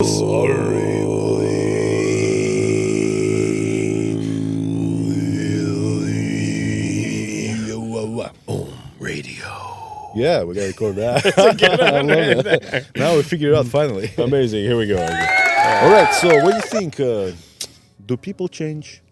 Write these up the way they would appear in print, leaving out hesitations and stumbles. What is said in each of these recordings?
Radio. Yeah, we gotta record that. I love that. Now we figured it out finally. Amazing. Here we go. All right. So, what do you think? Do people change?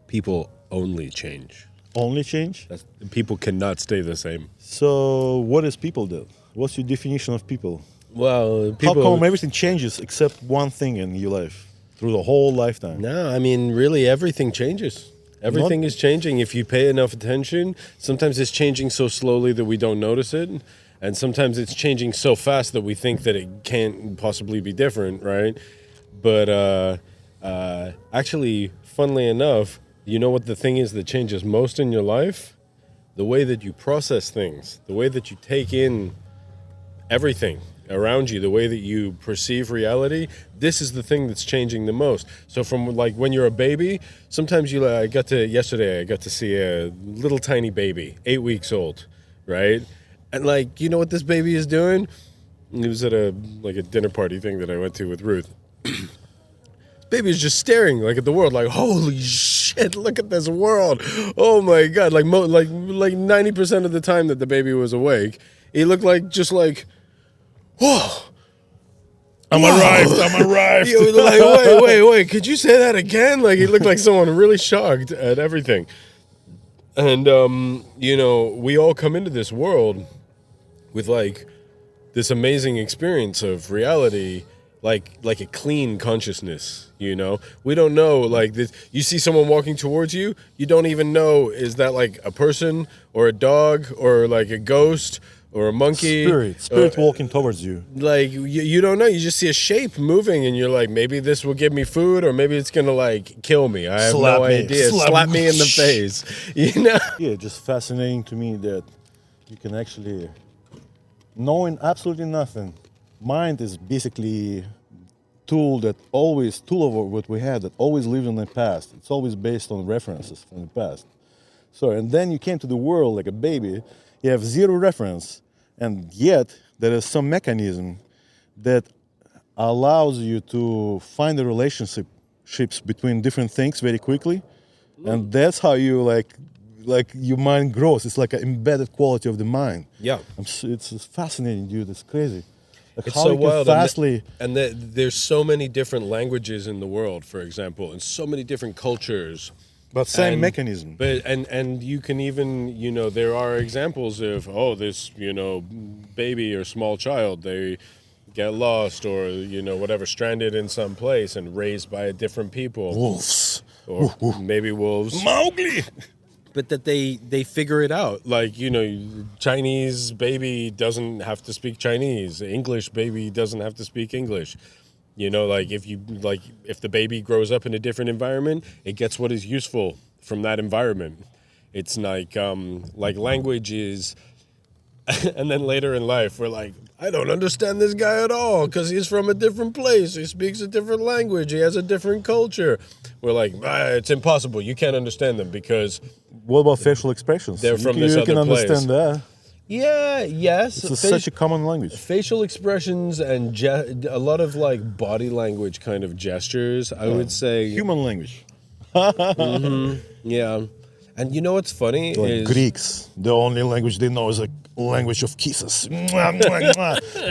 People only change. Only change? People cannot stay the same. So, what is people then? What's your definition of people? Well, How people. come everything changes except one thing in your life through the whole lifetime? No, I mean, really, everything changes. Everything is changing if you pay enough attention. Sometimes it's changing so slowly that we don't notice it. And sometimes it's changing so fast that we think that it can't possibly be different, right? But actually, funnily enough, you know what the thing is that changes most in your life? The way that you process things, the way that you take in everything around you, the way that you perceive reality. This is the thing that's changing the most. So from like when you're a baby, sometimes yesterday I got to see a little tiny baby, 8 weeks old, right? And like, you know what this baby is doing? It was at a dinner party thing that I went to with Ruth. This baby is just staring like at the world, like, holy shit, look at this world. Oh my God. Like 90% of the time that the baby was awake, he looked like, whoa. I'm arrived. He was like, wait, could you say that again? Like, he looked like someone really shocked at everything. And, we all come into this world with, like, this amazing experience of reality, like a clean consciousness, you know? We don't know, like, this. You see someone walking towards you, you don't even know, is that, like, a person or a dog or, like, a ghost or a monkey. Spirit walking towards you. Like, you don't know. You just see a shape moving, and you're like, maybe this will give me food, or maybe it's going to, like, kill me. I have no idea. Slap me in the face. You know? Yeah, just fascinating to me that you can actually, knowing absolutely nothing, mind is basically tool of what we had that always lived in the past. It's always based on references from the past. So, and then you came to the world like a baby. You have zero reference, and yet there is some mechanism that allows you to find the relationships between different things very quickly, and that's how you like your mind grows. It's like an embedded quality of the mind. Yeah, it's fascinating, dude. It's crazy. Like it's how so you can wild. Fastly, and there's so many different languages in the world, for example, and so many different cultures. but same mechanism. But and you can even, there are examples of, this, baby or small child, they get lost or, whatever, stranded in some place and raised by a different people. Wolves. Or maybe wolves. Mowgli. But that they figure it out. Like, Chinese baby doesn't have to speak Chinese. English baby doesn't have to speak English. If the baby grows up in a different environment, it gets what is useful from that environment. It's like language is, and then later in life, we're like, I don't understand this guy at all because he's from a different place. He speaks a different language. He has a different culture. We're like, it's impossible. You can't understand them because What about facial expressions? they're from this you other can place. understand that. Yeah, yes. It's such a common language. Facial expressions and a lot of like body language kind of gestures, I would say. Human language. Yeah. And you know what's funny Like is Greeks, the only language they know is a language of kisses.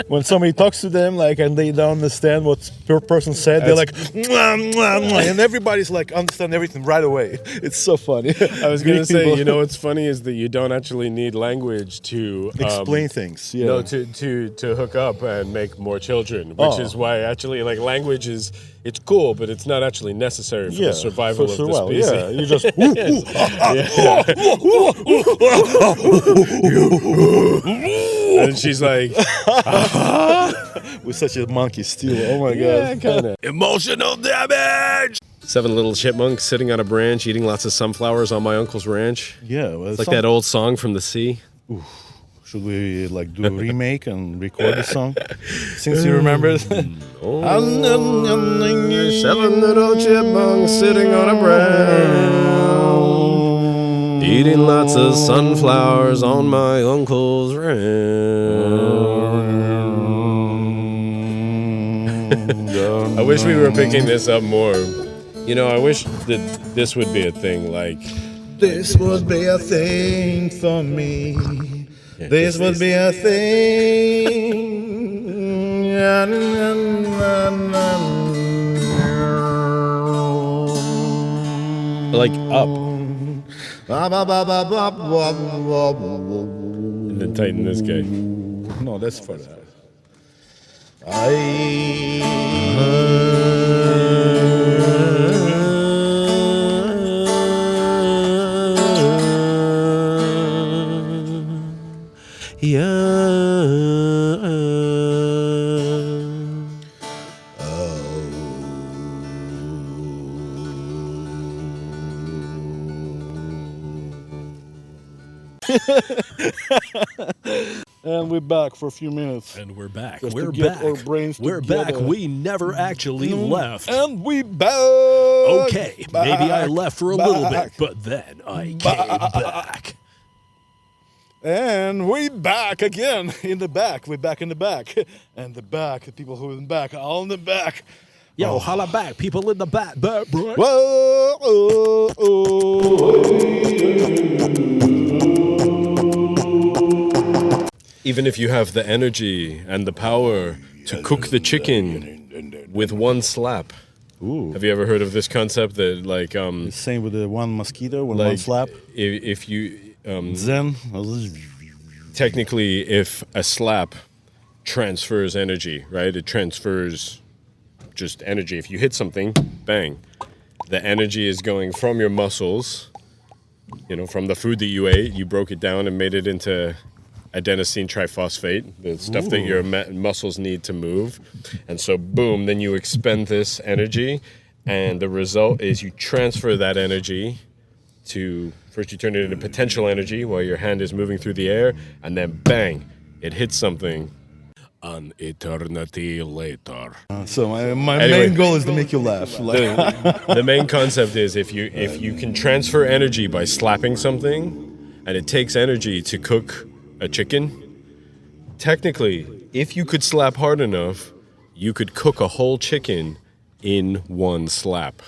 When somebody talks to them, and they don't understand what per person said, they're like, and everybody's like understand everything right away. It's so funny. I was going to say, what's funny is that you don't actually need language to explain things. Yeah. No, to hook up and make more children, which is why actually language is. It's cool, but it's not actually necessary for the survival of the species. Yeah, you just. And she's like, we're such a monkey still. Oh my God. Kind of. Emotional damage! 7 little chipmunks sitting on a branch eating lots of sunflowers on my uncle's ranch. Yeah. Well, it's like that old song from the sea. Should we do a remake and record the song? Since you remember it. 7 little chipmunks sitting on a branch, eating lots of sunflowers on my uncle's ranch. I wish we were picking this up more. You know, I wish that this would be a thing. Like This would be a thing for me. Yeah, This would be a thing. like up, and then tighten this guy. No, that's for that. And we're back for a few minutes. And we're back. Just to We're get back. our brains We're together. back. We never actually left. And we back. Okay, maybe I left for a little bit, back. but then I came back. And we back again in the back. We're back in the back. And the back, the people who are in the back, are all in the back. Yo, holla back, people in the back, bro. Whoa, oh, oh. Even if you have the energy and the power to cook the chicken with one slap. Ooh. Have you ever heard of this concept that like Same with the one mosquito, with like one slap. if you Zen. technically if a slap transfers energy, right? It transfers just energy. If you hit something, bang, the energy is going from your muscles, you know, from the food that you ate, you broke it down and made it into adenosine triphosphate, the stuff that your muscles need to move. And so boom, then you expend this energy, and the result is you transfer that energy to, first you turn it into potential energy while your hand is moving through the air, and then bang, it hits something. An eternity later. So my Anyway. main goal is to make you laugh. The main concept is if you can transfer energy by slapping something, and it takes energy to cook a chicken, technically, if you could slap hard enough, you could cook a whole chicken in one slap.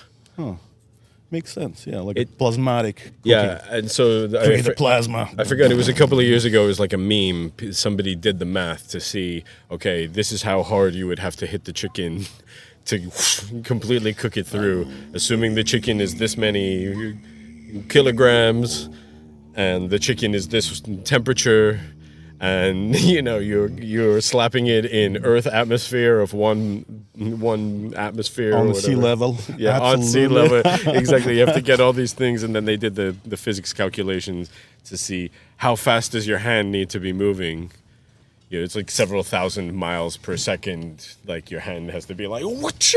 Makes sense, yeah, like a plasmatic cooking. Yeah, and so Create the plasma. I forgot, it was a couple of years ago, it was like a meme. Somebody did the math to see, okay, this is how hard you would have to hit the chicken to completely cook it through, assuming the chicken is this many kilograms and the chicken is this temperature, and you know you're slapping it in Earth atmosphere of one atmosphere On or the sea whatever. level. Yeah, on sea Absolutely. level. Exactly. You have to get all these things, and then they did the physics calculations to see how fast does your hand need to be moving. You know, it's like several thousand miles per second. Like your hand has to be like whatcha,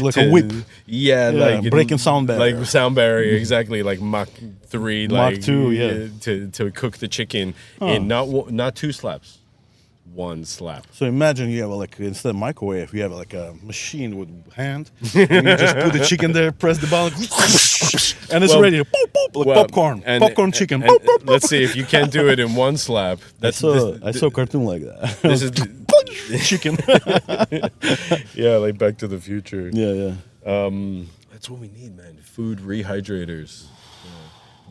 Like a whip. Yeah, Yeah, like breaking sound barrier. Like sound barrier, exactly. Like Mach 3, Mach like 2, yeah. to cook the chicken in not two slaps, one slap. So imagine you have like, instead of microwave, you have like a machine with hand, and you just put the chicken there, press the button, and it's Well, ready. Boop, boop, like Well, popcorn, and- popcorn chicken. and Boop, boop, boop. let's see if you can't do it in one slap. I saw a cartoon like that. This is chicken. yeah, like Back to the Future. yeah. That's what we need, man. Food rehydrators. Yeah.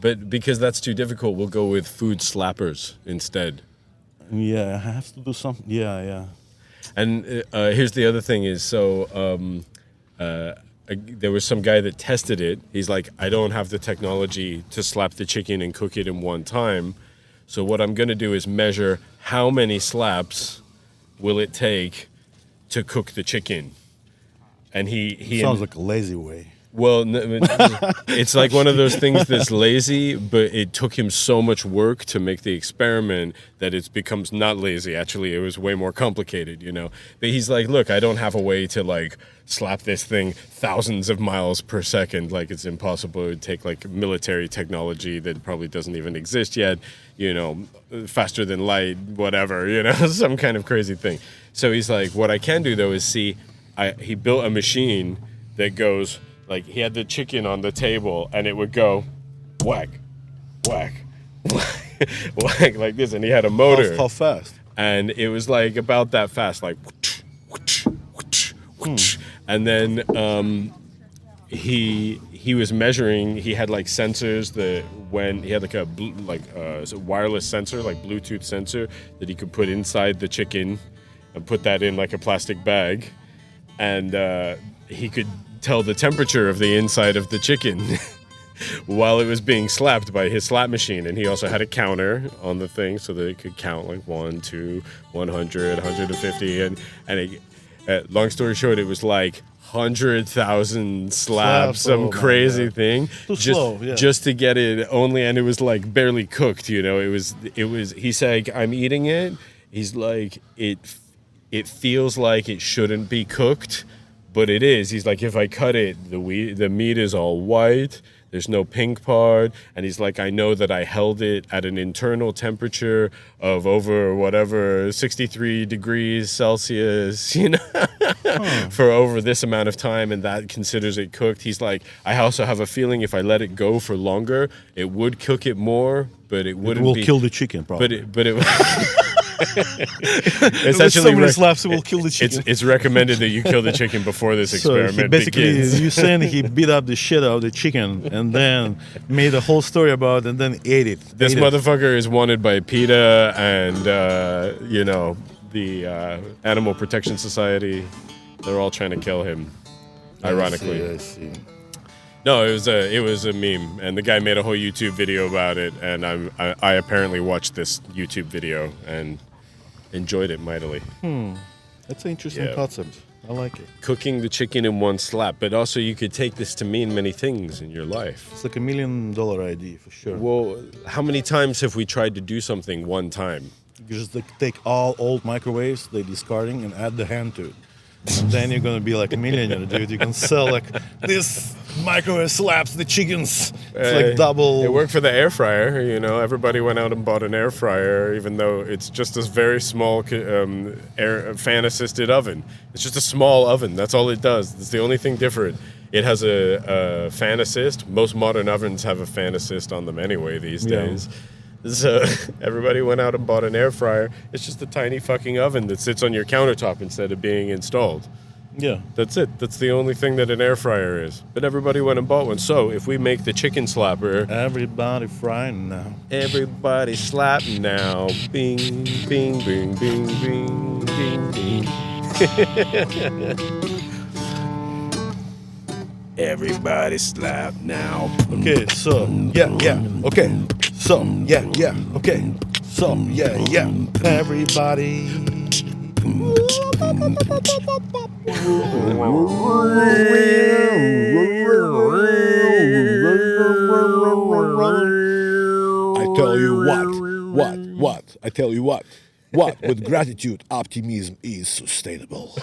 But because that's too difficult, we'll go with food slappers instead. Yeah, I have to do something. Yeah. And here's the other thing is, so there was some guy that tested it. He's like, I don't have the technology to slap the chicken and cook it in one time. So what I'm going to do is measure how many slaps will it take to cook the chicken. And he Sounds like a lazy way. well, it's like one of those things that's lazy, but it took him so much work to make the experiment that it becomes not lazy. Actually, it was way more complicated, you know. But he's like, look, I don't have a way to like slap this thing thousands of miles per second. Like it's impossible. It would take like military technology that probably doesn't even exist yet, you know, faster than light, whatever, you know, some kind of crazy thing. So he's like, what I can do though is see, he built a machine that goes, like he had the chicken on the table and it would go whack, whack, whack, whack like this. And he had a motor. How fast? And it was like about that fast, like and then he was measuring. He had like sensors that when he had like a wireless sensor, like Bluetooth sensor that he could put inside the chicken and put that in like a plastic bag, and he could tell the temperature of the inside of the chicken while it was being slapped by his slap machine. And he also had a counter on the thing so that it could count like 1, 2, 100, 150, and long story short, it was like 100,000 slaps, some crazy thing, just to get it only, and it was like barely cooked. You know, it was. He said, "I'm eating it." He's like, it feels like it shouldn't be cooked, but it is. He's like, if I cut it, the meat is all white. There's no pink part. And he's like, I know that I held it at an internal temperature of over whatever, 63 degrees Celsius, you know, for over this amount of time. And that considers it cooked. He's like, I also have a feeling if I let it go for longer, it would cook it more, but it wouldn't kill the chicken, probably. But it essentially, so many slaps, it will kill the chicken. It's recommended that you kill the chicken before this experiment begins. You're saying he beat up the shit out of the chicken and then made a whole story about it and then ate it. This motherfucker is wanted by PETA and the Animal Protection Society. They're all trying to kill him. Ironically, I see. No, it was a meme, and the guy made a whole YouTube video about it, and I apparently watched this YouTube video and enjoyed it mightily. That's an interesting concept. I like it. Cooking the chicken in one slap, but also you could take this to mean many things in your life. It's like $1 million idea for sure. Well, how many times have we tried to do something one time? You just take all old microwaves, they're discarding, and add the hand to it. And then you're gonna be like a millionaire, dude. You can sell like this microwave slaps the chickens. It's like double. It worked for the air fryer, you know. Everybody went out and bought an air fryer, even though it's just this very small fan-assisted oven. It's just a small oven. That's all it does. It's the only thing different. It has a fan assist. Most modern ovens have a fan assist on them anyway these days. So everybody went out and bought an air fryer. It's just a tiny fucking oven that sits on your countertop instead of being installed. Yeah. That's it. That's the only thing that an air fryer is. But everybody went and bought one. So if we make the chicken slapper... Everybody frying now. Everybody slap now. Bing, bing, bing, bing, bing, bing, bing. Everybody slap now. Okay, so, okay. So, okay. So, everybody. I tell you what? I tell you what? With gratitude, optimism is sustainable.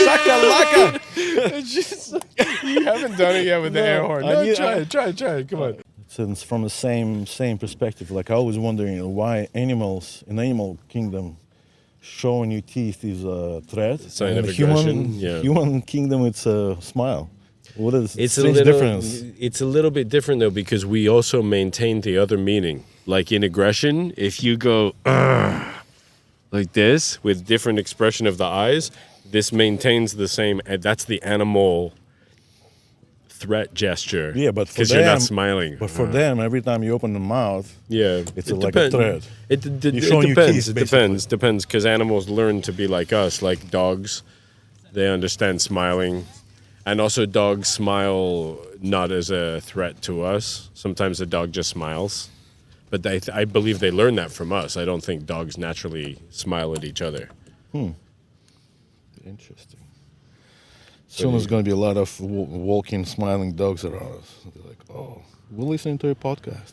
Shakalaka! You haven't done it yet with the air horn. No, try it. Come on. Since from the same perspective, like I always wondering why animals in animal kingdom showing you teeth is a threat. Sign of aggression. Human kingdom, it's a smile. What is it's strange difference? It's a little bit different though because we also maintain the other meaning. Like in aggression, if you go like this with different expression of the eyes, this maintains the same. That's the animal threat gesture. Yeah, but because you're not smiling. But for them, every time you open the mouth, it's like a threat. It depends. It depends because animals learn to be like us, like dogs. They understand smiling. And also dogs smile not as a threat to us. Sometimes the dog just smiles. But I believe they learn that from us. I don't think dogs naturally smile at each other. Interesting. Soon there's going to be a lot of walking, smiling dogs around us. They're like, oh, we're listening to a podcast.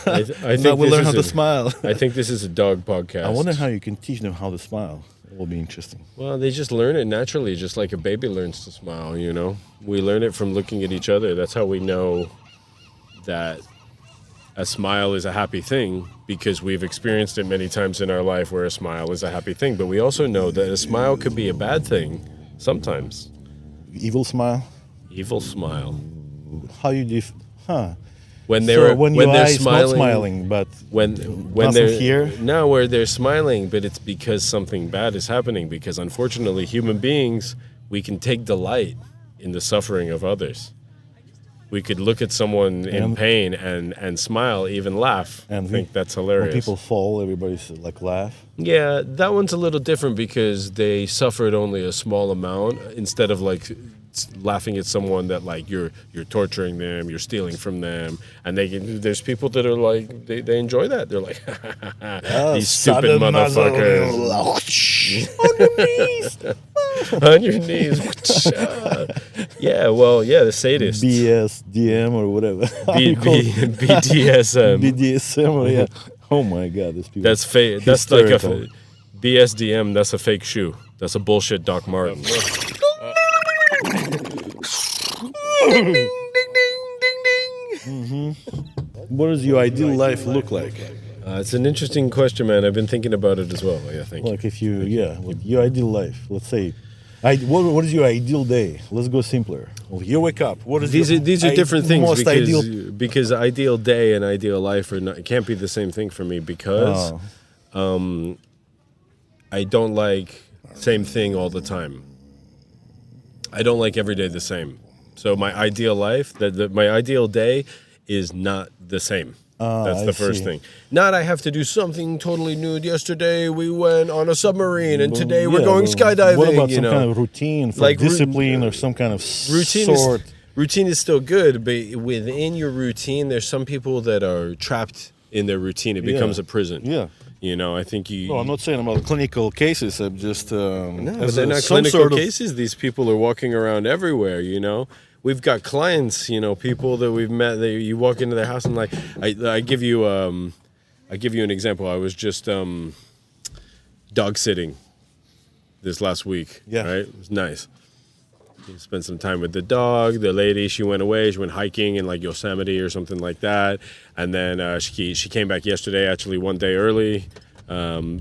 I think now we'll learn how to smile. I think this is a dog podcast. I wonder how you can teach them how to smile. It will be interesting. Well, they just learn it naturally, just like a baby learns to smile, you know? We learn it from looking at each other. That's how we know that a smile is a happy thing, because we've experienced it many times in our life where a smile is a happy thing. But we also know that a smile could be a bad thing sometimes. Evil smile? Evil smile. How you when So when your they're eyes not smiling, but when nothing they're here? no, where they're smiling, but it's because something bad is happening. Because unfortunately, human beings, we can take delight in the suffering of others. We could look at someone in And- pain and smile, even laugh, And and think that's when hilarious. people fall, everybody's like laugh. Yeah, that one's a little different because they suffered only a small amount instead of like laughing at someone that like you're torturing them, you're stealing from them, and there's people that are like they enjoy that. They're like, these stupid motherfuckers On your knees. on your knees. Yeah, well, yeah, the sadists. BSDM or whatever. How you call it? BDSM. BDSM or yeah. Oh my God, these people. That's fake. That's like Hysterical. a BSDM. That's a fake shoe. That's a bullshit Doc Marten. What does your ideal life look like? It's an interesting question, man. I've been thinking about it as well. Yeah, thank you. Like if you, with your ideal life, let's say, what is your ideal day? Let's go simpler. Well, you wake up. What is These are different things most because ideal day and ideal life are not, it can't be the same thing for me because I don't like same thing all the time. I don't like every day the same. So my ideal life, my ideal day is not the same. That's the first thing. Not I have to do something totally new. Yesterday we went on a submarine, and today we're going skydiving. What about you some know? kind of routine for Like discipline or some kind of sort? Routine is still good, but within your routine, there's some people that are trapped in their routine. It becomes a prison. Yeah. You know, I think you. No, I'm not saying about clinical cases. I'm just. No, but they're not clinical cases. These people are walking around everywhere, you know. We've got clients, you know, people that we've met. You walk into their house and like, I give you an example. I was just dog sitting this last week. Yeah. Right. It was nice. You spent some time with the dog. The lady, she went away. She went hiking in like Yosemite or something like that. And then she came back yesterday, actually one day early,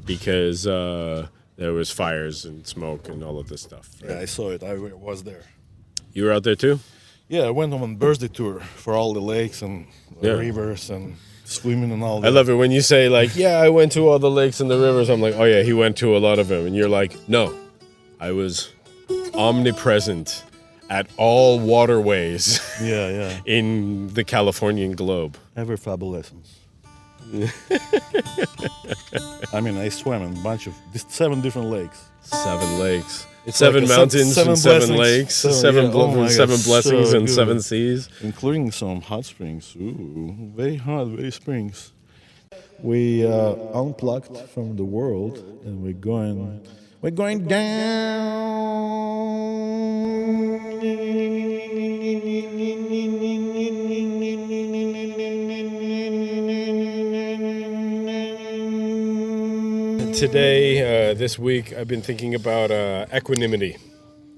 because there was fires and smoke and all of this stuff. Right? Yeah, I saw it. I was there. You were out there too? Yeah, I went on a birthday tour for all the lakes and the rivers and swimming and all that. I love it when you say like, yeah, I went to all the lakes and the rivers. I'm like, oh yeah, he went to a lot of them. And you're like, no, I was omnipresent at all waterways Yeah. in the Californian globe. Ever fabulous. I mean, I swam in a bunch of 7 different lakes. 7 lakes. It's 7 like a mountains seven and 7 blessings. lakes, So, 7 yeah, oh my God, 7 blessings so and good. 7 seas. Including some hot springs. Ooh, very hot, very springs. We unplugged from the world and we're going down. Today, this week, I've been thinking about equanimity,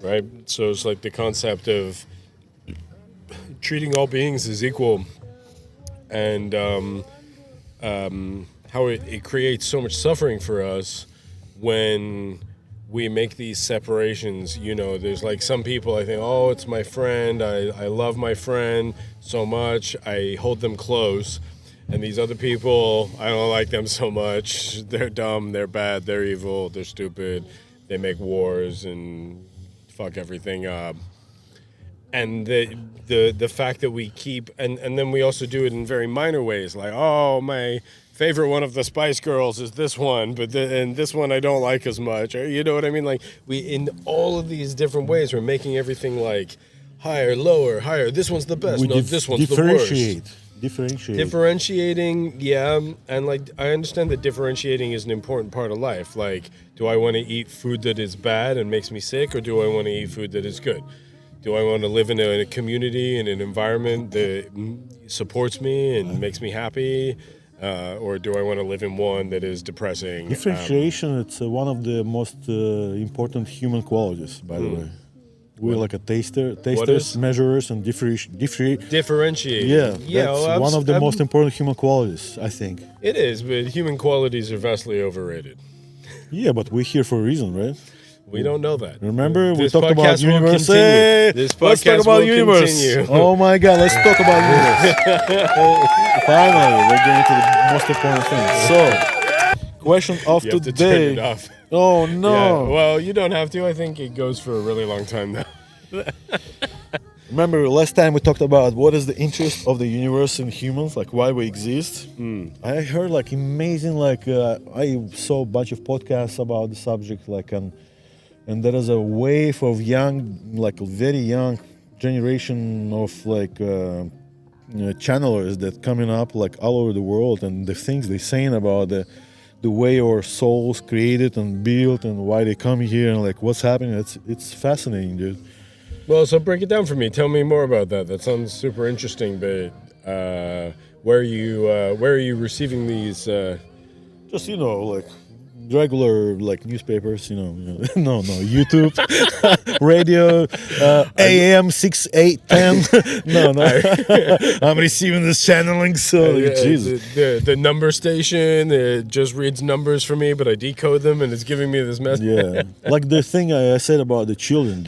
right? So it's like the concept of treating all beings as equal, and how it creates so much suffering for us when we make these separations. You know, there's like some people I think, oh, it's my friend, I love my friend so much, I hold them close. And these other people, I don't like them so much. They're dumb, they're bad, they're evil, they're stupid. They make wars and fuck everything up. And the fact that we keep, and then we also do it in very minor ways, like, oh, my favorite one of the Spice Girls is this one, and this one I don't like as much. Or, you know what I mean? Like, we, in all of these different ways, we're making everything like higher, lower, higher. This one's the best. No, this one's the worst. Differentiating, yeah, and like I understand that differentiating is an important part of life. Like, do I want to eat food that is bad and makes me sick, or do I want to eat food that is good? Do I want to live in a community, in an environment that supports me and makes me happy, or do I want to live in one that is depressing? Differentiation, it's one of the most important human qualities, by the way. We're like a tasters, measurers, and differentiate. Yeah, that's one of the most important human qualities, I think. It is, but human qualities are vastly overrated. Yeah, but we're here for a reason, right? We don't know that. Remember, we This talked about podcast will universe. continue. Hey, This let's talk podcast about will universe. continue. Oh my God, let's talk about universe. Finally, we're getting to the most important thing. So, question of You have to turn today. it off. Oh Yeah, no! well, you don't have to. I think it goes for a really long time now. Remember last time we talked about what is the interest of the universe in humans, like why we exist. I heard like amazing, like I saw a bunch of podcasts about the subject, like and there is a wave of young, like very young generation of like channelers that coming up like all over the world, and the things they saying about the way our souls created and built and why they come here and like what's happening. It's fascinating, dude. Well, so break it down for me. Tell me more about that. That sounds super interesting. But where are you receiving these? Just like regular like newspapers, no, YouTube, radio, AM 6, 8, 10. no, I'm receiving this channeling, so Jesus. The number station, it just reads numbers for me, but I decode them and it's giving me this message. Yeah, like the thing I said about the children.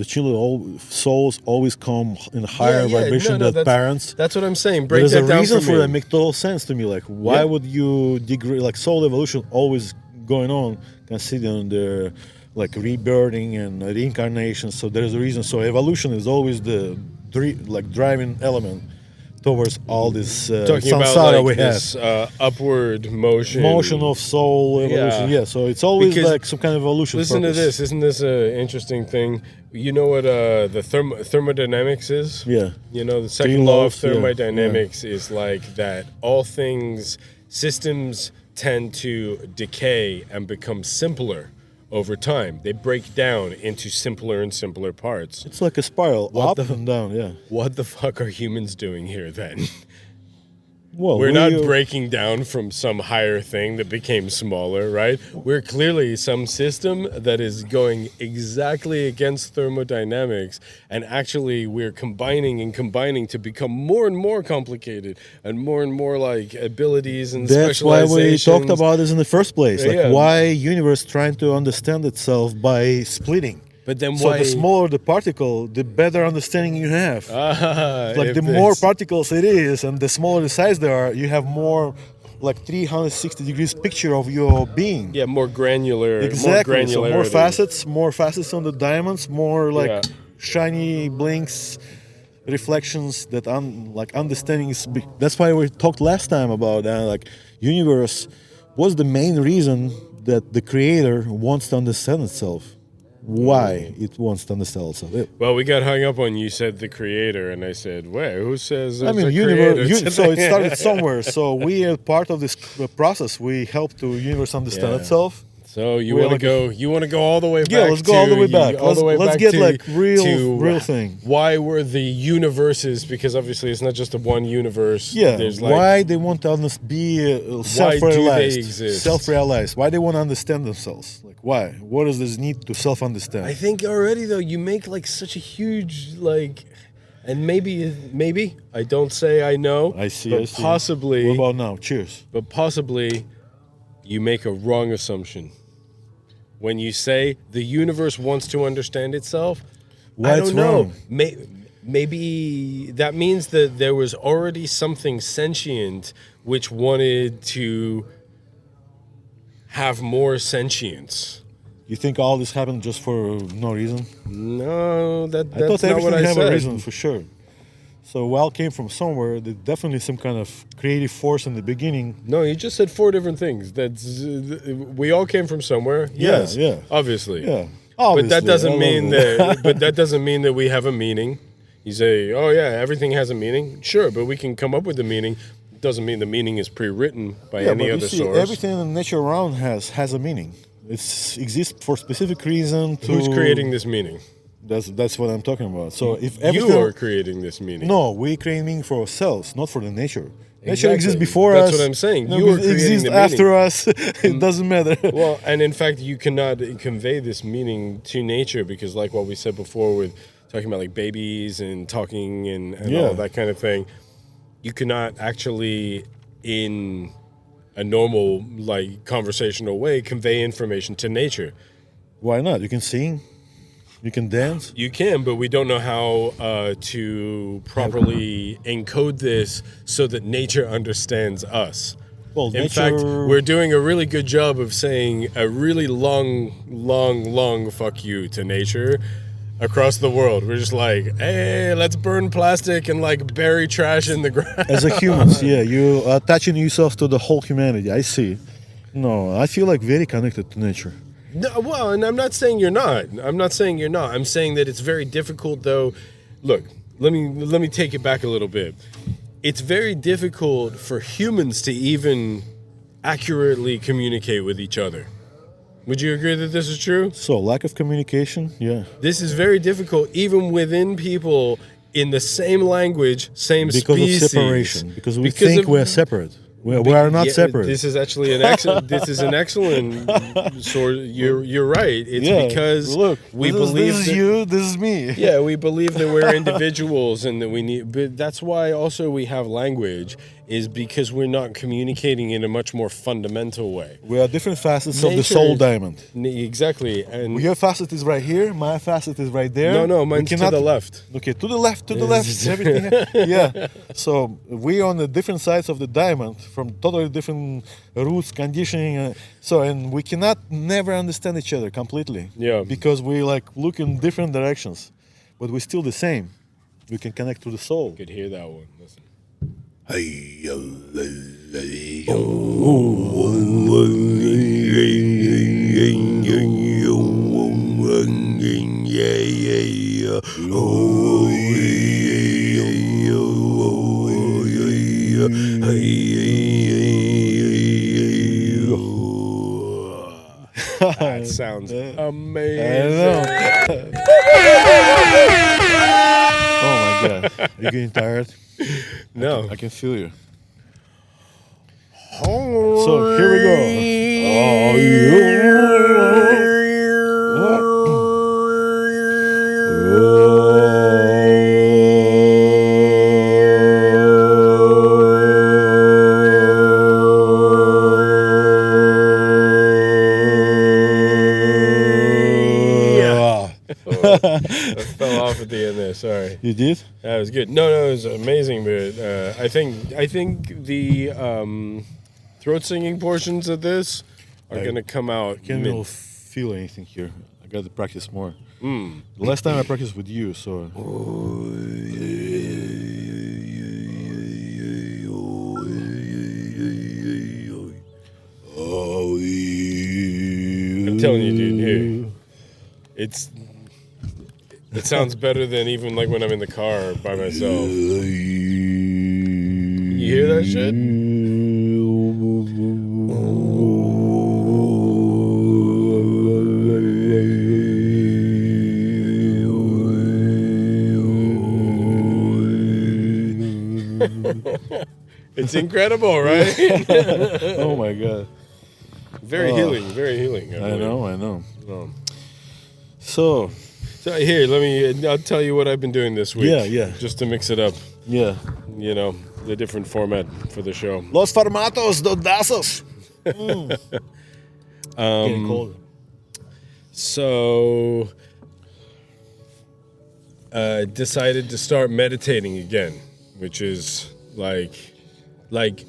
Souls always come in higher vibration than parents. That's what I'm saying. Break There's that a down reason for for me. that. Make total sense to me. Like, why would you degrade? Like, soul evolution always going on, considering the like rebirthing and reincarnation. So there's a reason. So evolution is always the driving element towards all this Talking samsara about like we have. this upward motion. Of soul evolution. Yeah. So it's always Because like some kind of evolution. Listen purpose. to this. Isn't this an interesting thing? You know what the thermodynamics is? Yeah. You know, the Three second law of laws, yeah, thermodynamics is like that all systems tend to decay and become simpler over time. They break down into simpler and simpler parts. It's like a spiral, What up and down. Yeah. What the fuck are humans doing here then? Well, We're not breaking down from some higher thing that became smaller, right? We're clearly some system that is going exactly against thermodynamics, and actually we're combining to become more and more complicated and more like abilities and That's why we specializations. talked about this in the first place. Like Yeah. why universe trying to understand itself by splitting. But then So why? the smaller the particle, the better understanding you have. Like if the more it's- particles it is, and the smaller the size they are, you have more like 360 degrees picture of your being. Yeah, more granular. Exactly. More So granularity. more facets on the diamonds, more like Yeah. shiny blinks, reflections. That understanding is big. That's why we talked last time about like universe was the main reason that the creator wants to understand itself. Why it wants to understand itself. Well, we got hung up on you said the creator, and I said, wait, who says I there's mean, a universe. creator So it today? started somewhere. So we are part of this process. We help to universe understand Yeah. itself. So you We're want to like go? You want to go all the way back? Yeah, let's go all the way back. Let's back get to- like real to thing. Why were the universes? Because obviously it's not just a one universe. Yeah. There's like, Why they want to be self-realized? exist? Self-realized. Why they want to understand themselves? Like why? What is this need to self-understand? I think already though you make like such a huge like, and maybe I don't say I know. I see. But I see. possibly. What about now? Cheers. But possibly, you make a wrong assumption. When you say the universe wants to understand itself, Why I it's don't know. wrong? Maybe that means that there was already something sentient which wanted to have more sentience. You think all this happened just for no reason? No, I that's thought not everything what I have said. a reason for sure. So while came from somewhere, there's definitely some kind of creative force in the beginning. No, you just said four different things. That's we all came from somewhere. Yes, yeah. obviously. Yeah. But that Obviously, doesn't I mean love it. that. But that doesn't mean that we have a meaning. You say, "Oh yeah, everything has a meaning." Sure, but we can come up with the meaning. It doesn't mean the meaning is pre-written by Yeah, any but you other see, source. everything in nature around has a meaning. It exists for specific reason. Who's creating this meaning? That's what I'm talking about. So if You everything, are creating this meaning. no, we create meaning for ourselves, not for the nature. Nature Exactly. exists before That's us. what I'm saying. No, You are it creating exists the meaning. after us. It doesn't matter. Well, and in fact, you cannot convey this meaning to nature because, like what we said before, with talking about like babies and talking and Yeah. all that kind of thing, you cannot actually, in a normal like conversational way, convey information to nature. Why not? You can sing, you can dance. You can, but we don't know how to properly encode this so that nature understands us. Well, In fact, we're doing a really good job of saying a really long fuck you to nature across the world. We're just like, hey, let's burn plastic and like bury trash in the ground. as a humans, yeah, you are attaching yourself to the whole humanity. I see. No, I feel like very connected to nature. No, well, and I'm not saying you're not. I'm not saying you're not. I'm saying that it's very difficult, though. Look, let me take it back a little bit. It's very difficult for humans to even accurately communicate with each other. Would you agree that this is true? So lack of communication, yeah. This is very difficult, even within people in the same language, same Because species. of separation. Because we Because think of- we're separate. We are not Yeah, separate. This is actually an excellent. This is an excellent sort. You're right. It's yeah. because Look, we this believe is that, you, this is me. Yeah, we believe that we're individuals and that we need. But that's why also we have language, is because we're not communicating in a much more fundamental way. We are different facets of the Nature soul is- diamond. Exactly, and Your facet is right here, my facet is right there. no, We mine's to cannot- the left. Okay, to the left, everything. Yeah. So we on the different sides of the diamond from totally different roots, conditioning. And we cannot never understand each other completely. Yeah. Because we like look in different directions, but we're still the same. We can connect to the soul. You could hear that one. Listen. That sounds amazing. Oh my god. You're getting tired? No. I can feel you. So here we go. I fell off at the end there. Sorry. You did? That was good. No, it was amazing. But I think the throat singing portions of this are gonna come out. Can't really feel anything here. I got to practice more. The last time I practiced with you, so. I'm telling you, dude. Here, it sounds better than even like when I'm in the car by myself. You hear that shit? It's incredible, right? Oh my god. Very healing, very healing. I believe. know. Oh. So, So here, I'll tell you what I've been doing this week. Yeah. Just to mix it up, yeah. you know, the different format for the show. Los formatos dodazos. Getting cold. So, decided to start meditating again, which is like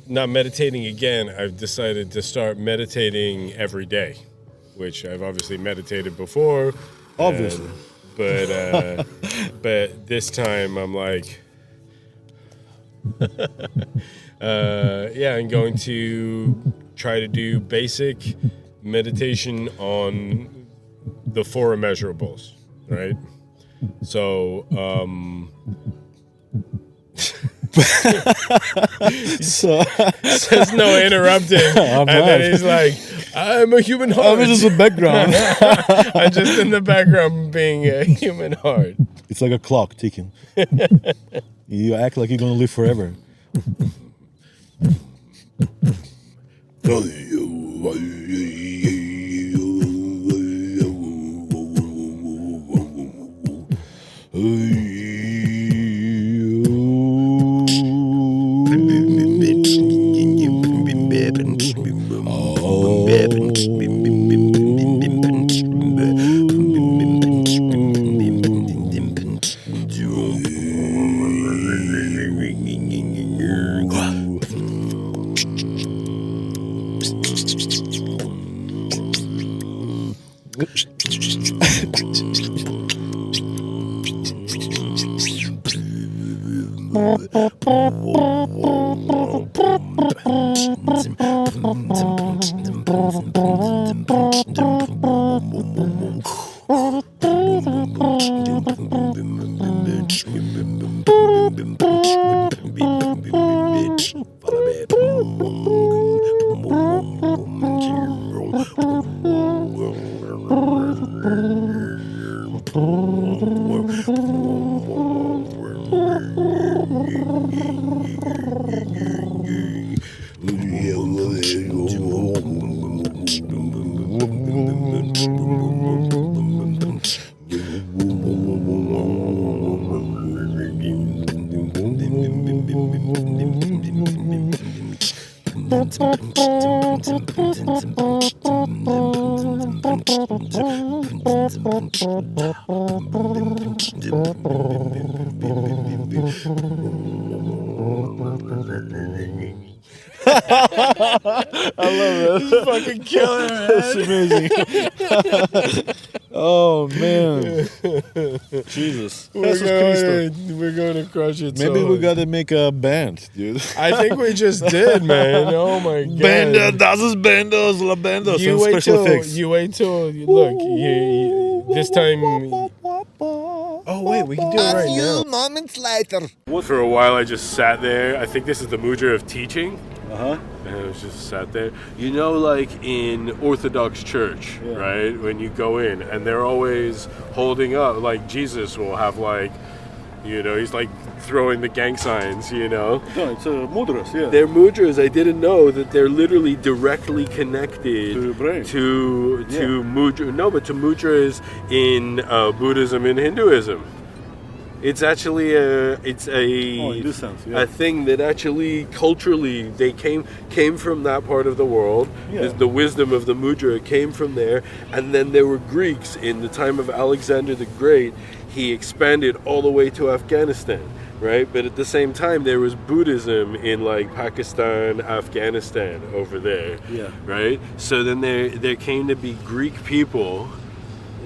not meditating again. I've decided to start meditating every day, which I've obviously meditated before. Obviously. But this time I'm like, I'm going to try to do basic meditation on the four immeasurables, right? So, So, says no interrupting, and then he's like, I'm a human heart. I'm just a background. I'm just in the background being a human heart. It's like a clock ticking. You act like you're gonna live forever. I love it. Fucking killer, That's amazing. Oh man, Jesus! Jesus Christ. We're going to crush it. Maybe so we hard. gotta make a band, dude. I think we just did, man. Oh my god. Bender, das ist Bendos, la Bendos, and special effects. You wait till look. This time. Oh wait, we can do it right now. Moments later. For a while, I just sat there. I think this is the mudra of teaching. Uh-huh. And I was just sat there. You know, like in Orthodox Church, right? When you go in, and they're always holding up, like Jesus will have like, you know, he's like throwing the gang signs, you know. No, it's mudras, yeah. They're mudras. I didn't know that they're literally directly connected To your brain. to mudra. No, but to mudras in Buddhism and Hinduism. It's actually in this sense, yeah. a thing that actually culturally they came from that part of the world. Yeah. The wisdom of the mudra came from there, and then there were Greeks in the time of Alexander the Great. He expanded all the way to Afghanistan, right? But at the same time, there was Buddhism in like Pakistan, Afghanistan over there, Yeah. right? So then there came to be Greek people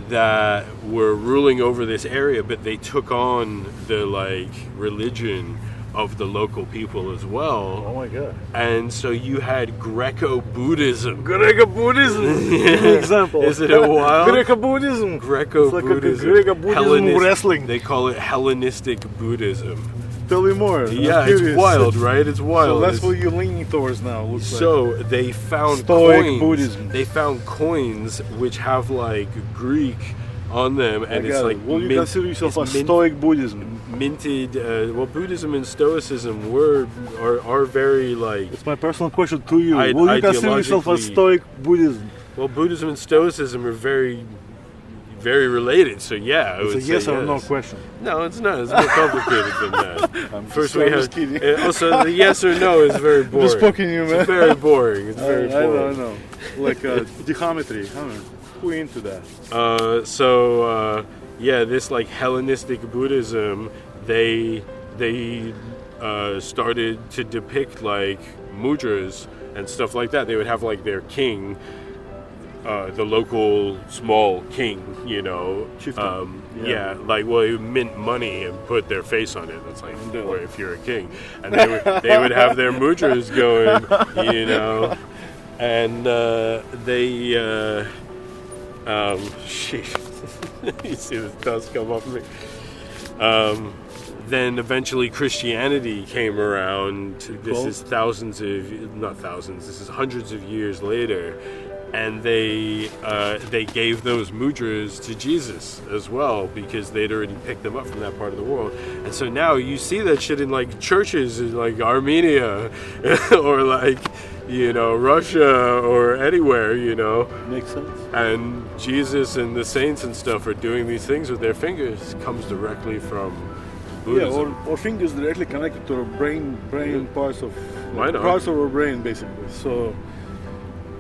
that were ruling over this area, but they took on the like religion of the local people as well. Oh my god. And so you had Greco-Buddhism. Greco-Buddhism. Give me an example. Isn't it wild? Greco-Buddhism. Greco-Buddhism. It's like a Greco-Buddhism wrestling. They call it Hellenistic Buddhism. Tell me more. Yeah, I'm it's curious. wild, right? It's wild. So that's It's- what you're leaning towards now. Looks So they found Stoic coins. Buddhism. They found coins which have like Greek on them, like. and I it's got like it. Will you mint- consider yourself a it's mint- Stoic Buddhism? minted. Well, Buddhism and Stoicism are very like. It's my personal question to you. Will you consider yourself a ideologically- Stoic Buddhism? Well, Buddhism and Stoicism are very, very related. So yeah, I would It's a say yes or no question. No, it's not. It's more complicated than that. First, we I'm have. just kidding. Also, the yes or no is very boring. Just poking you, man. It's very boring. It's very I boring. know. Like dichometry. I don't know. Who into that? Yeah, this like Hellenistic Buddhism, they started to depict like mudras and stuff like that. They would have like their king, the local small king, you know. Chieftain. Yeah, like he would mint money and put their face on it. That's like, Yeah. or if you're a king, and they would have their mudras going, you know, and shit. You see this dust come off me. Then eventually Christianity came around. This is this is hundreds of years later, and they gave those mudras to Jesus as well because they'd already picked them up from that part of the world. And so now you see that shit in like churches in like Armenia or like, you know, Russia or anywhere, you know. Makes sense. And Jesus and the saints and stuff are doing these things with their fingers. It comes directly from Buddhism. Yeah, or fingers directly connected to our brain parts of Why not? parts of our brain, basically. So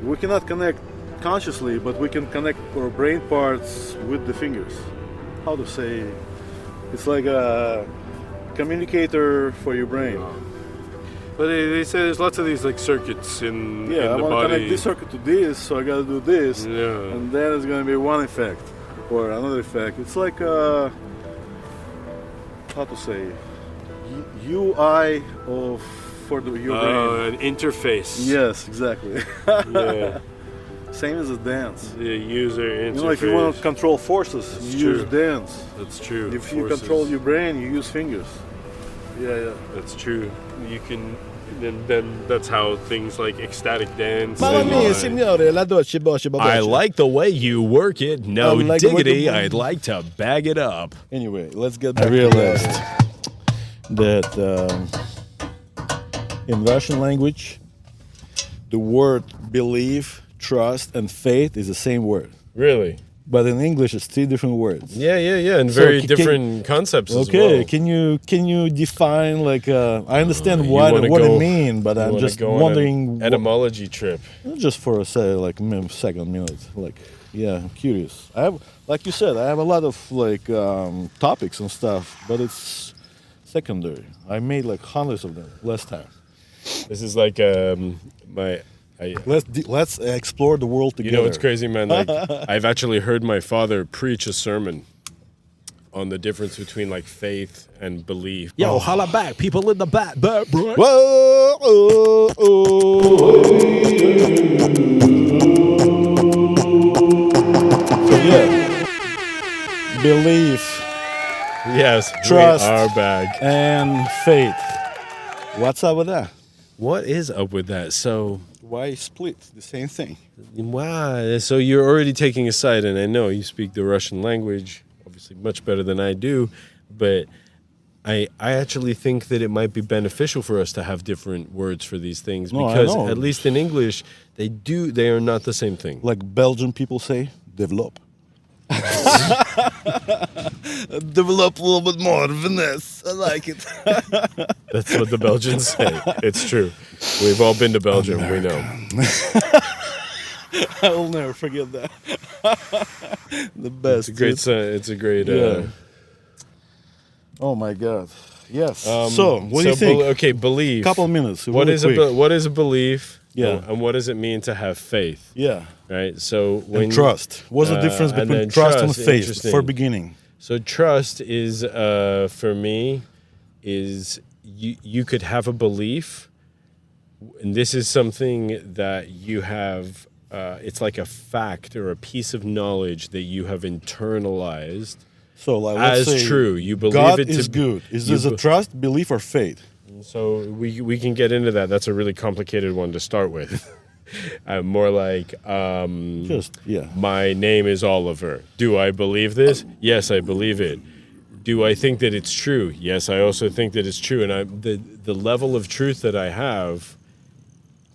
we cannot connect consciously, but we can connect our brain parts with the fingers. How to say? It's like a communicator for your brain. But they say there's lots of these like circuits in Yeah, I the want to body. connect this circuit to this, so I gotta do this, Yeah. and then it's gonna be one effect or another effect. It's like how to say UI of for your brain. An interface. Yes, exactly. Yeah. Same as a dance. The user interface. You know, if you want to control forces, That's you use true. dance. That's true. If you Forces. control your brain, you use fingers. Yeah. That's true. You can. Then that's how things like ecstatic dance. Mamma and, mia, signore, la dolce, boce, baboce. I like the way you work it. No I like the way diggity, the- I'd like to bag it up. Anyway, let's get back. I realized that in Russian language, the word believe, trust, and faith is the same word. Really? But in English, it's three different words. Yeah, and So very can- different concepts as Okay, well. can you define like I understand You what wanna it go- mean, but You I'm wanna just go on wondering an etymology trip. just for a say like second minute, like yeah, I'm curious. I have, like you said, I have a lot of like topics and stuff, but it's secondary. I made like hundreds of them last time. This is like Let's explore the world together. You know what's crazy, man? Like I've actually heard my father preach a sermon on the difference between like faith and belief. Yo, holla back, people in the back. Whoa, oh, oh. So yeah, belief Yes, Trust. we are back. and faith. What's up with that? What is up with that? So, Why split the same thing? wow. So you're already taking a side, and I know you speak the Russian language, obviously much better than I do, but I actually think that it might be beneficial for us to have different words for these things No, I because know. at least in English they are not the same thing. Like Belgian people say, develop. Develop a little bit more finesse. I like it. That's what the Belgians say. It's true. We've all been to Belgium. We know. I will never forget that. The best. It's a great. Yeah. Oh my God. Yes. So, what do you think? Okay, belief. Couple minutes. What really is quick. what is a belief? Yeah. And what does it mean to have faith? Yeah. Right. So when And trust. What's the difference and between then trust and faith interesting. for beginning? So trust is for me is you could have a belief, and this is something that you have. It's like a fact or a piece of knowledge that you have internalized So, like, let's as say true. You believe God it to is good. Is you this a trust, belief, or faith? So we can get into that. That's a really complicated one to start with. More like Just yeah. my name is Oliver. Do I believe this? Yes, I believe it. Do I think that it's true? Yes, I also think that it's true. And the level of truth that I have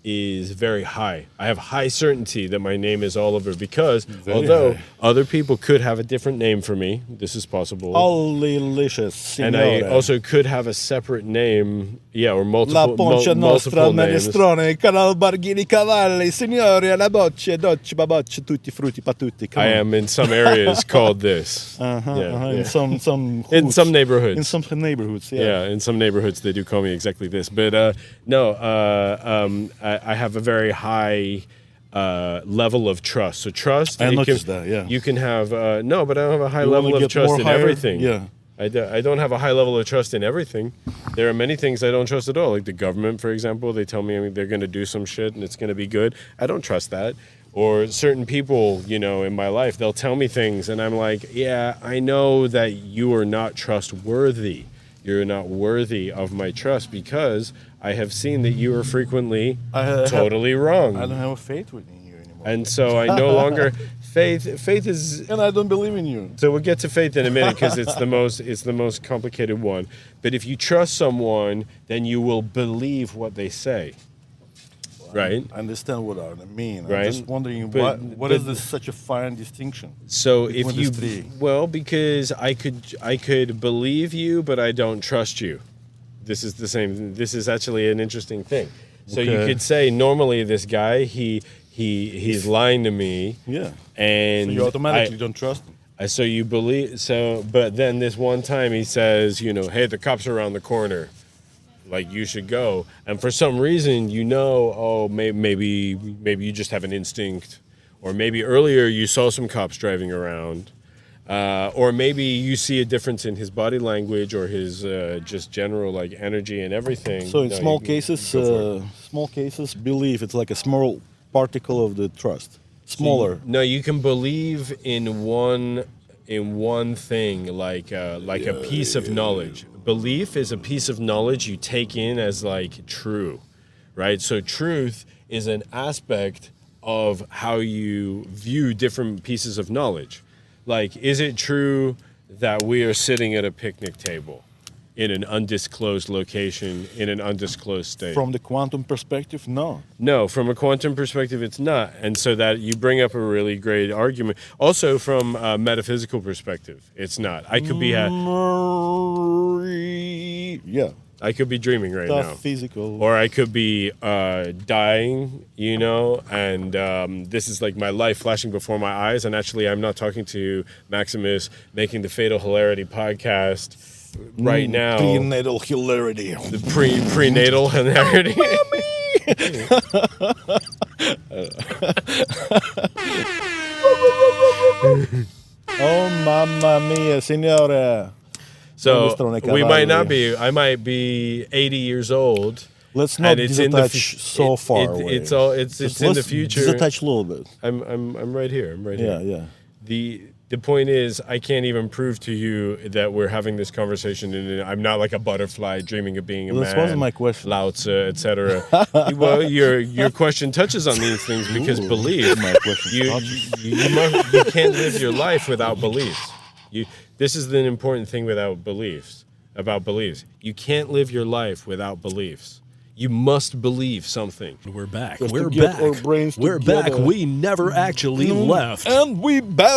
is very high. I have high certainty that my name is Oliver because although high. other people could have a different name for me, this is possible. Holy-licious, And signore. I also could have a separate name, or La multiple, poncia nostra, multiple names. minestrone, canal barghini cavalli, signori, alla bocce, docce, babocce, tutti frutti, patutti. Come I on. am in some areas called this. In some In hoods. some neighborhoods. In some neighborhoods, yeah. Yeah, in some neighborhoods they do call me exactly this. But I have a very high level of trust. So trust. I it noticed that, yeah. You can have no, but I don't have a high You level wanna of get trust more in higher? everything. Yeah. I don't have a high level of trust in everything. There are many things I don't trust at all. Like the government, for example, they tell me they're going to do some shit and it's going to be good. I don't trust that. Or certain people, in my life, they'll tell me things and I'm like, yeah, I know that you are not trustworthy. You're not worthy of my trust because I have seen that you are frequently totally wrong. I don't have a faith with you here anymore. And so I no longer faith is And I don't believe in you. so we'll get to faith in a minute because it's the most complicated one. But if you trust someone, then you will believe what they say. Right? I understand what I mean. Right. I'm just wondering But- what but- is this such a fine distinction? So Between if you these three. because I could believe you, but I don't trust you. This is the same. This is actually an interesting thing. So you Okay. could say normally this guy he's lying to me. Yeah. And So you automatically don't trust him. So you believe so, but then this one time he says, hey, the cops are around the corner. like you should go, and for some reason maybe you just have an instinct, or maybe earlier you saw some cops driving around, or maybe you see a difference in his body language or his just general like energy and everything. So in No, small you- cases, go for belief it's like a small particle of the trust, smaller. No, you can believe in one thing, like a piece of knowledge. Belief is a piece of knowledge you take in as like true, right? So truth is an aspect of how you view different pieces of knowledge. Like, is it true that we are sitting at a picnic table in an undisclosed location in an undisclosed state? From the quantum perspective, no. No, from a quantum perspective, it's not. And so that you bring up a really great argument. Also, from a metaphysical perspective, it's not. I could be Yeah, I could be dreaming right stuff now, physical. or I could be dying, and this is like my life flashing before my eyes. And actually, I'm not talking to Maximus making the Fatal Hilarity podcast right now. Prenatal hilarity. The prenatal hilarity. Oh, mamma mia, signore. So Mr. we might not Cavalli. be. I might be 80 years old. Let's not and it's in the disattach so far away. It's all. It's Just in the let's future. Disattach a little bit. I'm right here. I'm right Yeah, here. yeah. The point is, I can't even prove to you that we're having this conversation, and I'm not like a butterfly dreaming of being a This man. wasn't my question. Lao Tzu, etc. Well, your question touches on these things because Ooh, belief. my question touches. You can't live your life without beliefs. This is an important thing without beliefs. About beliefs, you can't live your life without beliefs. You must believe something. We're back. Just We're to get back. our brains We're together. back. We never actually left. And we back.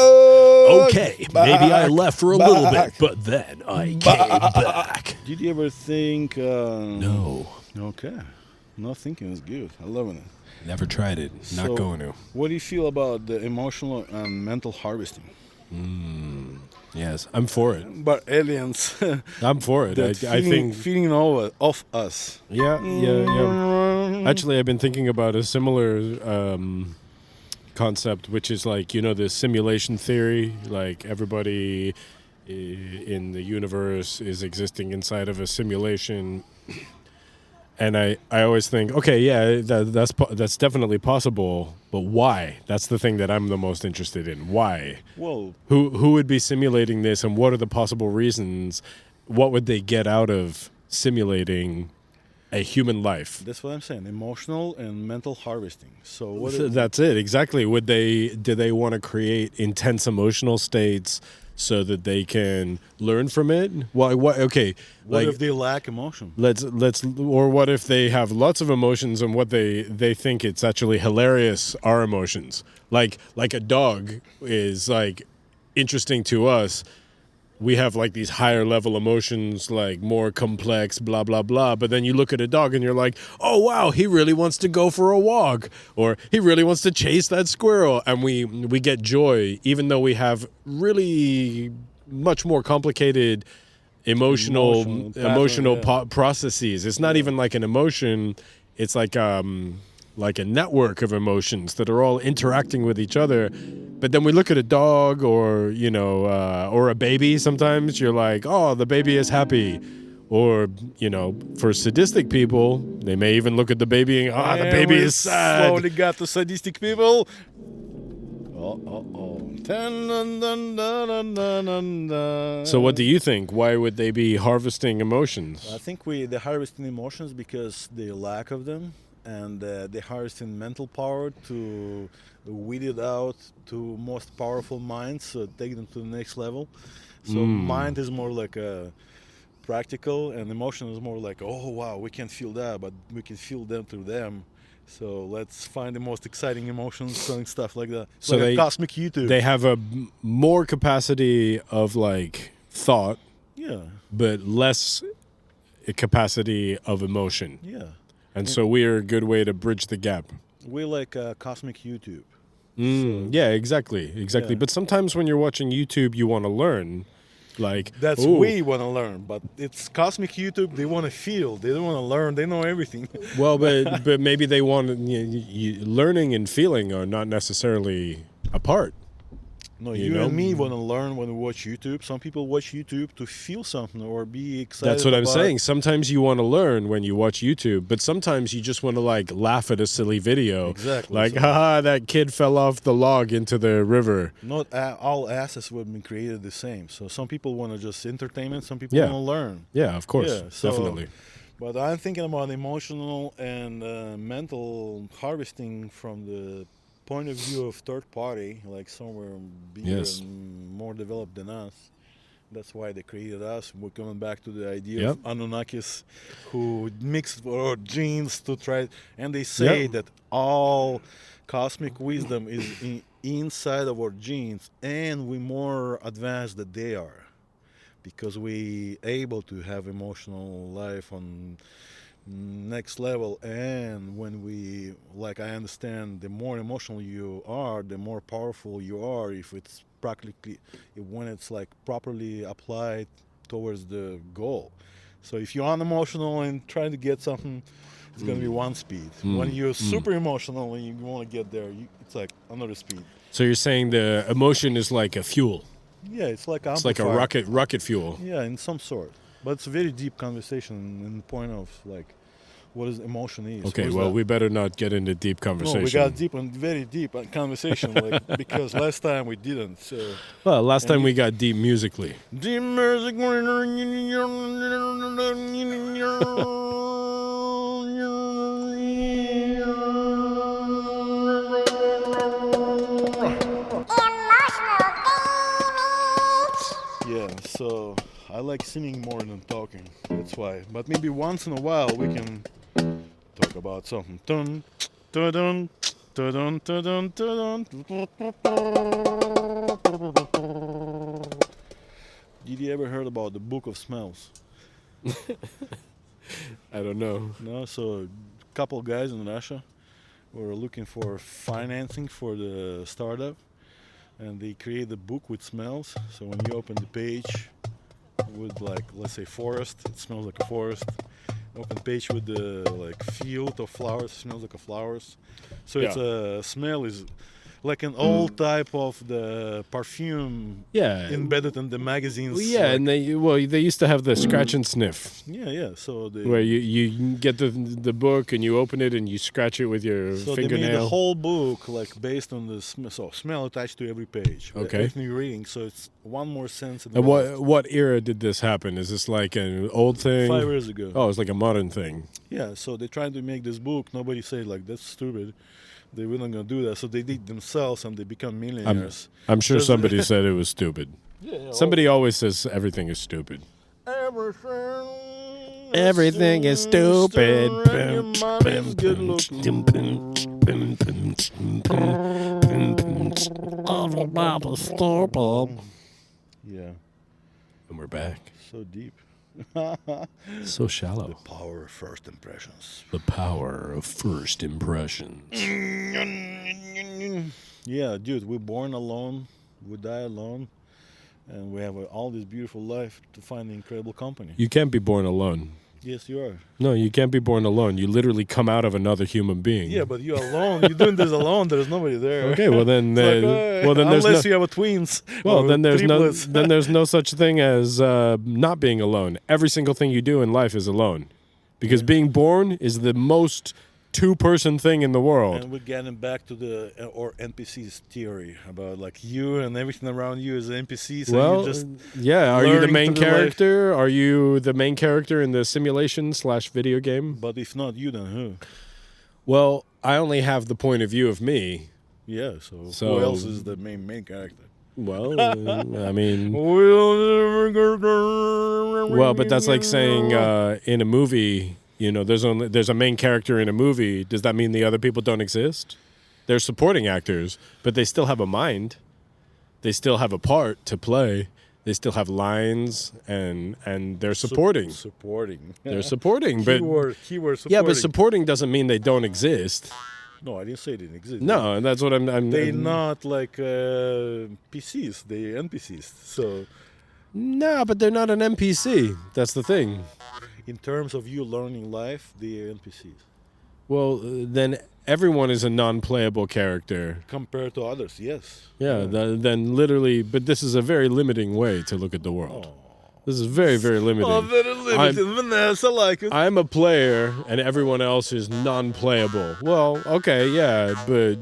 Okay, maybe I left for a little bit, back. but then I came back. Did you ever think? No, Okay. No thinking is good. I love it. never tried it. Not So, going to. What do you feel about the emotional and mental harvesting? Yes, I'm for it. But aliens, I'm for it. I think. feeding of us. Yeah. Actually, I've been thinking about a similar concept, which is like, the simulation theory. Like everybody in the universe is existing inside of a simulation. And I always think, okay, yeah, that's definitely possible, but why? That's the thing that I'm the most interested in. Why? Well, Who would be simulating this, and what are the possible reasons? What would they get out of simulating a human life? that's what I'm saying. Emotional and mental harvesting. So what? That's it, exactly. Do they want to create intense emotional states so that they can learn from it? Well, okay, What like if they lack emotion? or what if they have lots of emotions and what they think it's actually hilarious are emotions? Like a dog is like interesting to us. We have like these higher level emotions, like more complex, blah, blah, blah. But then you look at a dog and you're like, oh, wow, he really wants to go for a walk, or he really wants to chase that squirrel. And we get joy, even though we have really much more complicated emotional processes. It's not even like an emotion. It's like a network of emotions that are all interacting with each other. But then we look at a dog or a baby. Sometimes you're like, oh, the baby is happy. Or, for sadistic people, they may even look at the baby and, the baby is sad. Slowly got to sadistic people. So what do you think? Why would they be harvesting emotions? I think they're harvesting emotions because they lack of them, and they're harvesting mental power to weed it out to most powerful minds, so take them to the next level. So mind is more like a practical, and emotion is more like, oh wow, we can feel that, but we can feel them through them. So let's find the most exciting emotions and stuff like that. It's So like they- a cosmic YouTube. They have a more capacity of like thought, Yeah, but less capacity of emotion. yeah. And so we are a good way to bridge the gap. We like cosmic YouTube. Yeah, exactly. Yeah. But sometimes when you're watching YouTube, you want to learn. Like That's ooh. we want to learn, but it's cosmic YouTube. They want to feel. They don't want to learn. They know everything. Well, but maybe they want learning and feeling are not necessarily apart. No, You you know? and me want to learn when we watch YouTube. Some people watch YouTube to feel something or be excited. That's what I'm about- saying. Sometimes you want to learn when you watch YouTube, but sometimes you just want to like laugh at a silly video. Exactly. Like, So- haha, that kid fell off the log into the river. Not all assets have been created the same. So some people want to just entertainment. Some people Yeah. want to learn. Yeah, of course. Yeah, so- Definitely. But I'm thinking about emotional and mental harvesting from the point of view of third party, like somewhere bigger Yes. and more developed than us. That's why they created us. We're coming back to the idea Yep. of Anunnakis who mixed our genes to try, and they say Yep. that all cosmic wisdom is inside of our genes, and we're more advanced than they are, because we able to have emotional life on next level. And when we, like, I understand, the more emotional you are, the more powerful you are, if it's practically, when it's like properly applied towards the goal. So if you're unemotional and trying to get something, it's going to be one speed. When you're super emotional and you want to get there, it's like another speed. So you're saying the emotion is like a fuel. Yeah, it's like It's like a rocket fuel. Yeah, in some sort. But it's a very deep conversation in the point of like what is emotion is. Okay, What is well, that? we better not get into deep conversation. No, we got deep and very deep conversation, like, because last time we didn't. So Well, last And time you- we got deep musically. deep music. Yeah, so I like singing more than talking. That's why. But maybe once in a while we can talk about something. Dun, dun, dun, dun, dun, dun, dun, Did you ever heard about the Book of Smells? I don't know. No, so a couple guys in Russia were looking for financing for the startup, and they created a book with smells. So when you open the page with, like, let's say forest, it smells like a forest. Open page with the like field of flowers, smells like a flowers. So it's a smell is like an old type of the perfume Yeah. embedded in the magazines. Well, yeah, like- and they used to have the scratch and sniff, yeah. So they where you get the book and you open it and you scratch it with your So they made the fingernail. whole book like based on the smell attached to every page. Okay. Everything you're reading, so it's one more sense. In the And world. what era did this happen? Is this like an old thing? 5 years ago. Oh, it's like a modern thing. Yeah. So they tried to make this book. Nobody said like that's stupid. They weren't gonna do that. So they did themselves, and they become millionaires. I'm sure Does- somebody said it was stupid. Yeah. Somebody always says everything is stupid. Everything. Everything is stupid. And your mommy's good looking. Yeah. And we're back. So deep. So shallow. Power of first impressions. The power of first impressions. Yeah, dude, we're born alone, we die alone, and we have all this beautiful life to find an incredible company. You can't be born alone. Yes, you are. No, you can't be born alone. You literally come out of another human being. Yeah, but you're alone. You're doing this alone. There's nobody there. Okay, well then, It's like, well then there's unless no. you have a twins. Well, or then there's triplets. no then there's no such thing as not being alone. Every single thing you do in life is alone, because being born is the most two-person thing in the world. And we're getting back to the or NPCs theory about like you and everything around you is NPCs. Well, and you just yeah. Are you the learning main through life. character? Are you the main character in the simulation/video game? but if not you, then who? Well, I only have the point of view of me. Yeah. So So- who else is the main character? Well, I mean, Well, well, but that's like saying in a movie, you know, there's a main character in a movie. Does that mean the other people don't exist? They're supporting actors, but they still have a mind. They still have a part to play. They still have lines, and they're supporting. Supporting. They're supporting, but Keyword supporting. yeah, but supporting doesn't mean they don't exist. No, I didn't say they didn't exist. No, and that's what I'm They're not like PCs. They NPCs. So Nah, but they're not an NPC. That's the thing. In terms of you learning life, the NPCs Well, then everyone is a non-playable character. compared to others, yes. Yeah, then literally, but this is a very limiting way to look at the world. This is very, very limiting. Oh, very limited, Vanessa. I like it. I'm a player and everyone else is non-playable. Well, okay, yeah, but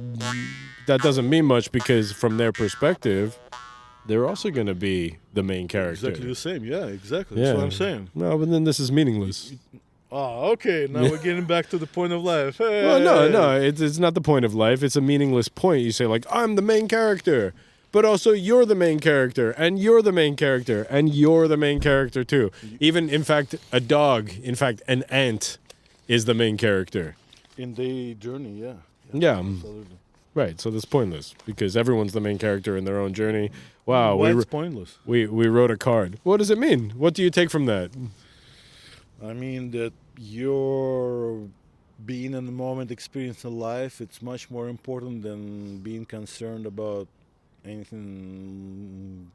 that doesn't mean much because from their perspective, they're also going to be the main character. Exactly the same. Yeah, exactly. That's what I'm saying. No, but then this is meaningless. Oh, okay. Now we're getting back to the point of life. Hey. Well, no, it's not the point of life. It's a meaningless point. You say, like, I'm the main character, but also you're the main character, and you're the main character, and you're the main character too. Even, in fact, a dog, in fact, an ant is the main character. In the journey, yeah. Yeah. Absolutely. Right, so that's pointless because everyone's the main character in their own journey. Wow, Why it's pointless? we wrote a card. What does it mean? What do you take from that? I mean that you're being in the moment, experiencing life. It's much more important than being concerned about anything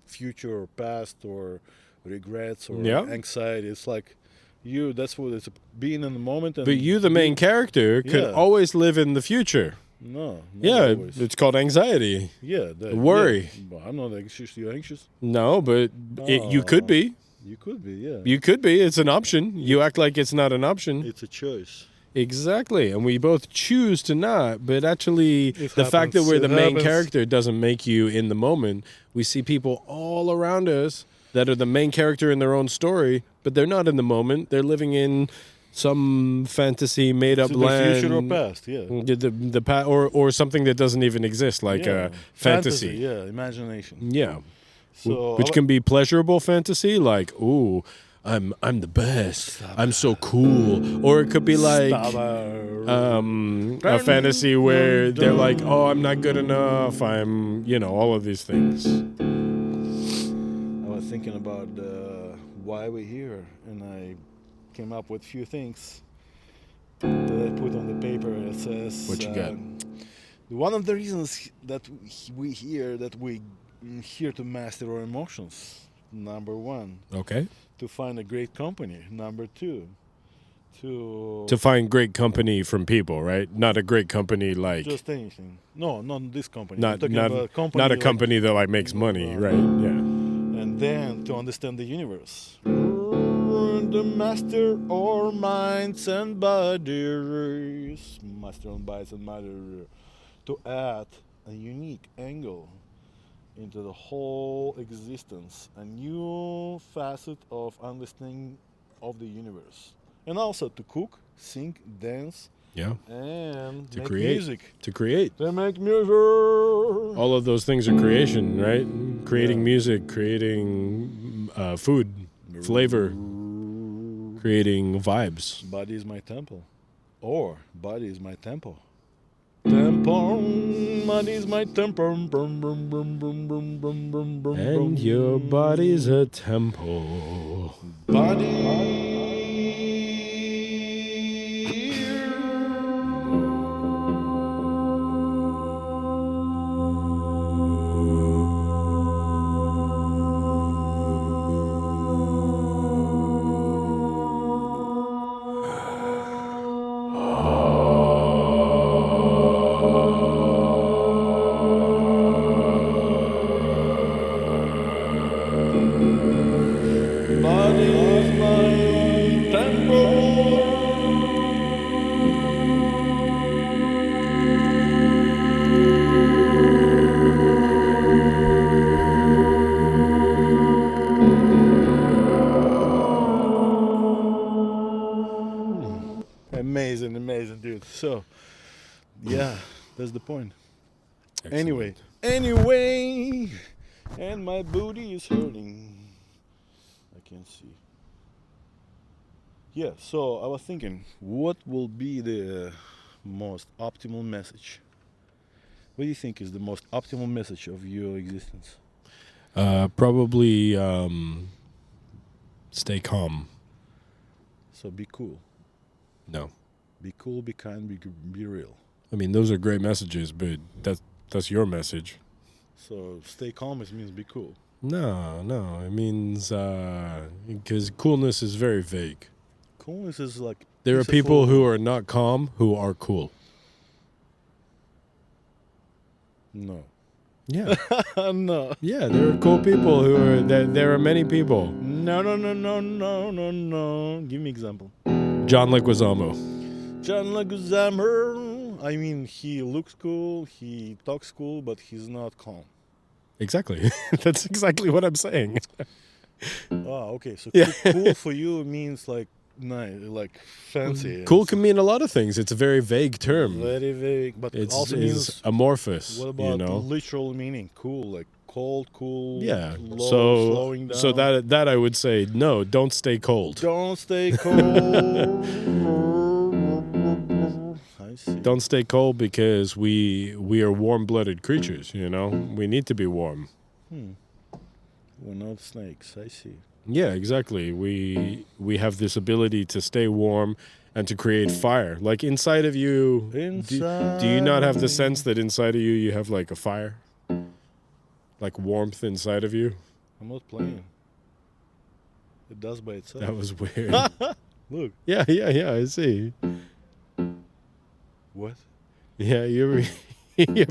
future or past or regrets or Yeah. anxiety. It's like you. That's what it's being in the moment. And But you, the main character, could Yeah. always live in the future. No. not Yeah, always. it's called anxiety. Yeah. worry. Yeah. Well, I'm not anxious. You're anxious. No, but you could be. You could be. Yeah. You could be. It's an option. You act like it's not an option. It's a choice. Exactly. And we both choose to not, but actually It the fact that happens. we're It the main happens. character doesn't make you in the moment. We see people all around us that are the main character in their own story, but they're not in the moment. They're living in some fantasy made up It's land. the future or past. Yeah. Or something that doesn't even exist, like Yeah. fantasy. Yeah. Imagination. Yeah. So Which can be pleasurable fantasy, like, ooh, I'm the best. I'm so cool. Or it could be like a fantasy where they're like, oh, I'm not good enough. I'm, all of these things. I was thinking about why we're here, and I came up with a few things that I put on the paper. It says, What you got? One of the reasons that we here to master our emotions. Number one, Okay. to find a great company. Number two, To find great company from people, right? Not a great company like just anything. No, not this company. I'm not talking not about a company not a like- company that like makes money, right? Yeah. And then to understand the universe. The master our minds and bodies. Master on bodies and matter. To add a unique angle into the whole existence. A new facet of understanding of the universe. And also to cook, sing, dance, Yeah. and To make create. music. To create. To make music. All of those things are creation, right? Creating Yeah. music, creating food, flavor, creating vibes. Body is my temple. Or body is my temple. Temple, body is my temple. Brum, brum, brum, brum, brum, brum, brum, brum, And your body's a temple. body. Body is my temple. Amazing, amazing, dude. So, yeah, that's the point. Anyway, and my booty is hurting. I can't see. Yeah, so I was thinking, what will be the most optimal message? What do you think is the most optimal message of your existence? Probably stay calm. So be cool. No. Be cool, be kind, be real. I mean, those are great messages, but that's your message. So stay calm, it means be cool. No. It means because coolness is very vague. Coolness is like There are peaceful- people who are not calm who are cool. No. Yeah. No. Yeah, there are cool people who are there are many people. No. Give me example. John Leguizamo. John Leguizamo. I mean, he looks cool, he talks cool, but he's not calm. Exactly. That's exactly what I'm saying. Oh, okay. So Yeah. cool for you means like nice, like fancy. Cool can mean a lot of things. It's a very vague term. Very vague, but It's also is means amorphous. what about you know? literal meaning? Cool, like cold, cool. Yeah. Low, slowing down. So that I would say no. Don't stay cold. Don't stay cold. I see. Don't stay cold because we are warm-blooded creatures. You know, we need to be warm. We're not snakes. I see. Yeah, exactly. We have this ability to stay warm and to create fire. Like inside of you, do you not have the sense that inside of you have like a fire? Like warmth inside of you? I'm not playing. It does by itself. That was weird. Look. Yeah, I see. What? Yeah, your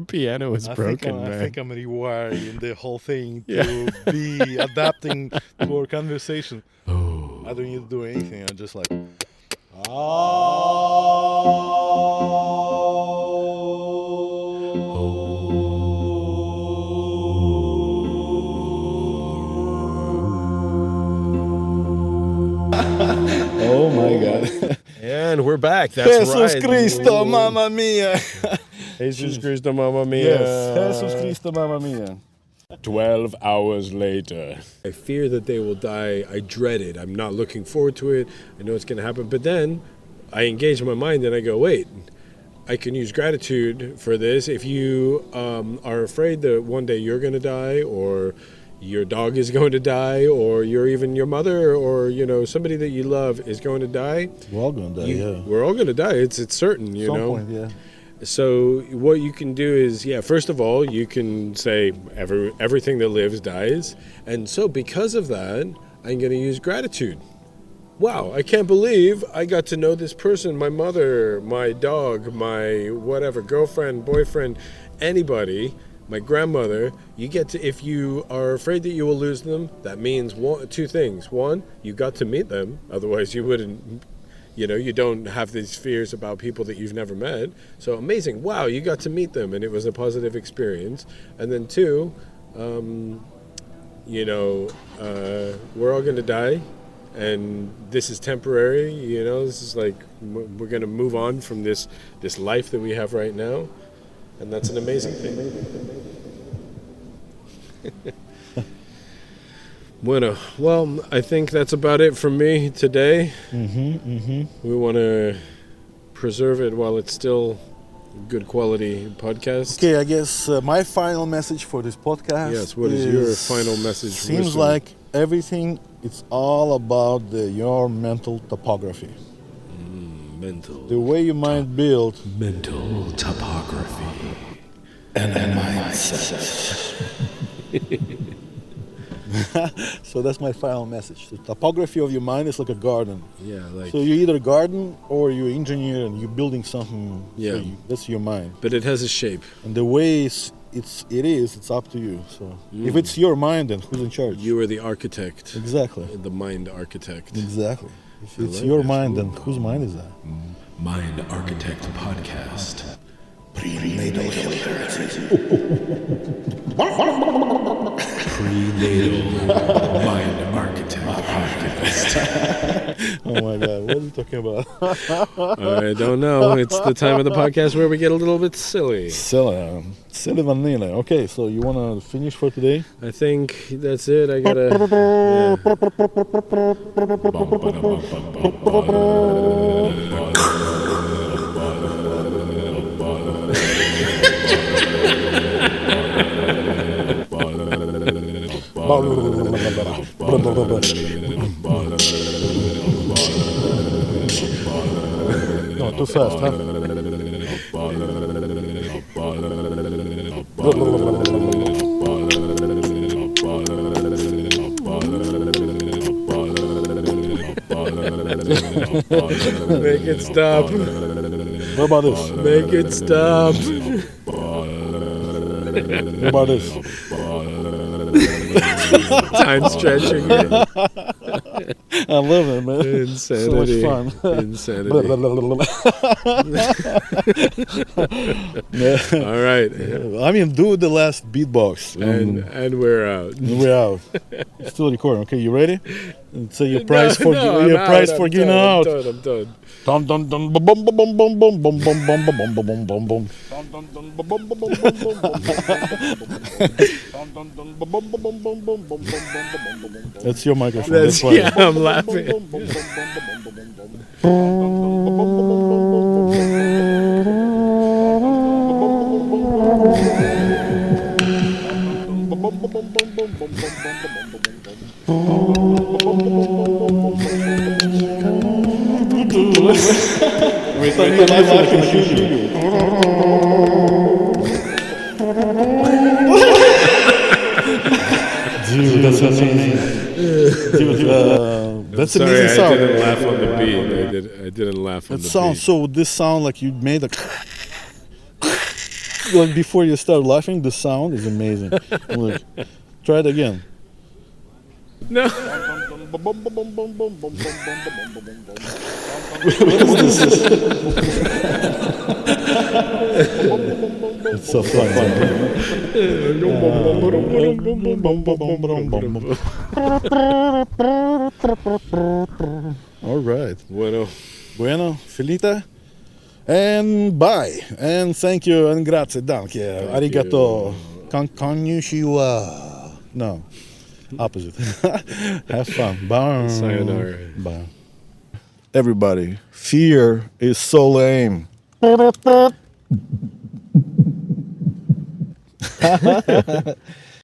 piano is broken, man. I think I'm rewiring the whole thing to Yeah. be adapting to our conversation. Oh. I don't need to do anything. I'm just like. Oh my God. And we're back. That's Jesus right. Cristo, mamma mia. Jesus Cristo, mamma mia. Yes, Jesus Cristo, mamma mia. 12 hours later. I fear that they will die. I dread it. I'm not looking forward to it. I know it's going to happen. But then I engage my mind and I go, wait, I can use gratitude for this. If you are afraid that one day you're going to die, or your dog is going to die, or even your mother, or somebody that you love is going to die, We're all gonna die, yeah. we're all going to die. It's certain, you Some know. point, yeah. So what you can do is, first of all, you can say everything that lives dies. And so because of that, I'm going to use gratitude. Wow, I can't believe I got to know this person, my mother, my dog, my whatever, girlfriend, boyfriend, anybody, my grandmother. You get to, if you are afraid that you will lose them, that means two things. One, you got to meet them. Otherwise you wouldn't. You don't have these fears about people that you've never met. So amazing. Wow, you got to meet them and it was a positive experience. And then two, we're all going to die and this is temporary. This is like, we're going to move on from this life that we have right now. And that's an amazing thing. Bueno, well, I think that's about it from me today. We want to preserve it while it's still a good quality podcast. Okay, I guess my final message for this podcast. Yes, what is your final message? Seems wisdom? like everything, it's all about your mental topography. Mental. The way your mind built. Mental topography. And mindset. So that's my final message. The topography of your mind is like a garden. Yeah, like. So you either garden or you engineer and you're building something. Yeah. That's your mind. But it has a shape. And the way it's up to you. So if it's your mind, then who's in charge? You are the architect. Exactly. The mind architect. Exactly. If it's like your it. mind, then whose mind is that? Mind Architect Podcast. Prenatal Mind Architect Podcast. Oh my God, what are you talking about? I don't know. It's the time of the podcast where we get a little bit silly. Silly vanilla. Okay, so you want to finish for today? I think that's it. I gotta. No, too fast, huh? Make it stop. What about this? Make it stop. What about this? Time stretching it. I love it, man. Insanity. So much fun. Insanity. Yeah. All right. I mean, do the last beatbox. And we're out. We're out. Still recording. Okay, you ready? And say your prize for No, your I'm prize out. for I'm getting done. out. I'm done. Dun dun dun bum bum bum bum bum bum bum bum bum bum bum bum bum bum. That's your microphone. That's, why. yeah, I'm laughing. Dude, that's amazing. Dude, that's Sorry, amazing I sound. didn't laugh on the beat. I didn't laugh on That the sounds beat. so. This sound like you made a. Like before you start laughing, the sound is amazing. Look, try it again. No. It's so fun. All right. Bueno. Bueno, Filita. And bye. And thank you and grazie. Danke. Arigato. Konnichiwa. No. Opposite. Have fun. Bye. Sayonara. Bye. Everybody, fear is so lame.